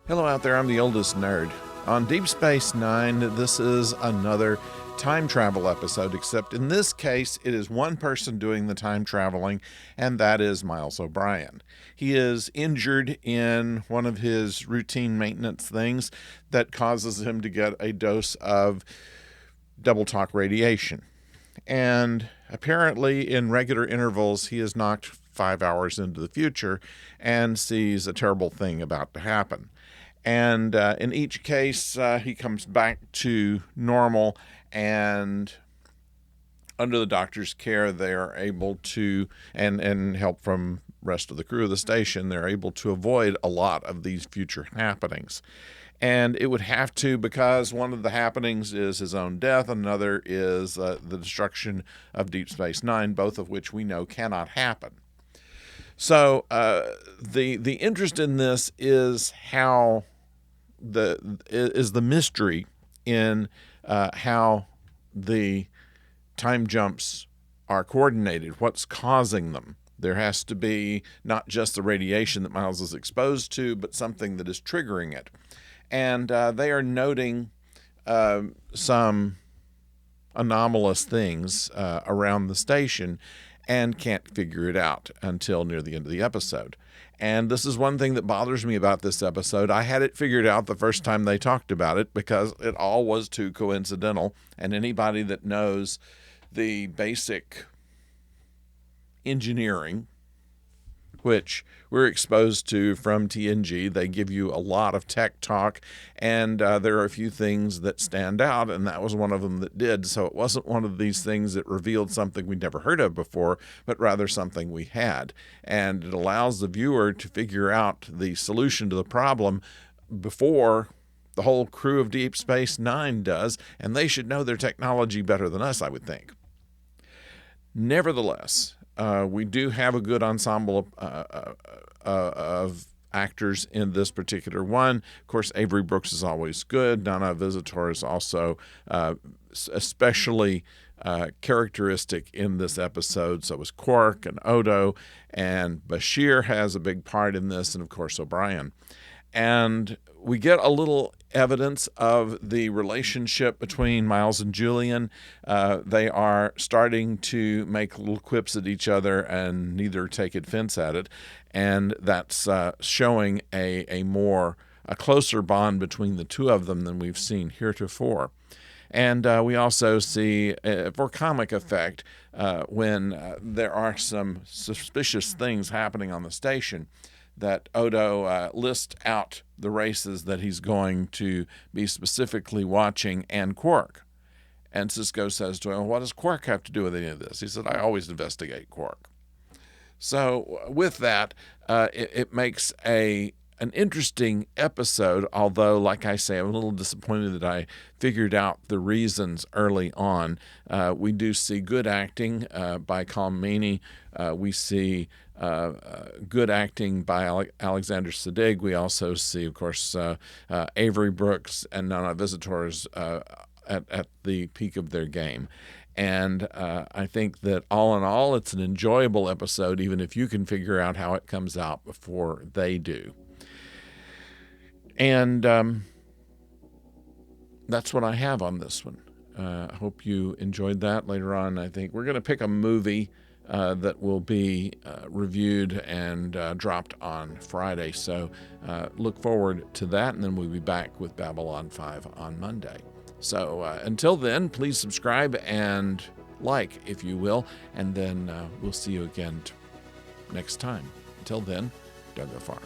Hello out there, I'm the oldest nerd. On Deep Space Nine, this is another time travel episode, except in this case, it is one person doing the time traveling, and that is Miles O'Brien. He is injured in one of his routine maintenance things that causes him to get a dose of double talk radiation. And apparently, in regular intervals, he is knocked 5 hours into the future and sees a terrible thing about to happen. And in each case, he comes back to normal, and under the doctor's care, they are able to, and help from rest of the crew of the station, they're able to avoid a lot of these future happenings. And it would have to, because one of the happenings is his own death, another is the destruction of Deep Space Nine, both of which we know cannot happen. So the interest in this is how the mystery in how the time jumps are coordinated, what's causing them. There has to be not just the radiation that Miles is exposed to, but something that is triggering it. And they are noting some anomalous things around the station and can't figure it out until near the end of the episode. And this is one thing that bothers me about this episode. I had it figured out the first time they talked about it because it all was too coincidental. And anybody that knows the basic engineering, which we're exposed to from TNG, they give you a lot of tech talk, and there are a few things that stand out, and that was one of them that did. So it wasn't one of these things that revealed something we'd never heard of before, but rather something we had. And it allows the viewer to figure out the solution to the problem before the whole crew of Deep Space Nine does, and they should know their technology better than us, I would think. Nevertheless, we do have a good ensemble of actors in this particular one. Of course, Avery Brooks is always good. Nana Visitor is also especially characteristic in this episode. So is Quark and Odo, and Bashir has a big part in this, and of course O'Brien. And we get a little evidence of the relationship between Miles and Julian. They are starting to make little quips at each other, and neither take offense at it. And that's showing a closer bond between the two of them than we've seen heretofore. And we also see, for comic effect, when there are some suspicious things happening on the station, that Odo lists out the races that he's going to be specifically watching, and Quark. And Sisko says to him, "What does Quark have to do with any of this?" He said, "I always investigate Quark." So with that, it makes an interesting episode, although, like I say, I'm a little disappointed that I figured out the reasons early on. We do see good acting by Colm Meaney. We see good acting by Alexander Siddig. We also see, of course, Avery Brooks and Nana Visitors at the peak of their game. And I think that all in all, it's an enjoyable episode, even if you can figure out how it comes out before they do. And that's what I have on this one. I hope you enjoyed that. Later on, I think we're going to pick a movie that will be reviewed and dropped on Friday. So look forward to that, and then we'll be back with Babylon 5 on Monday. So until then, please subscribe and like, if you will, and then we'll see you again next time. Until then, Doug O'Farr.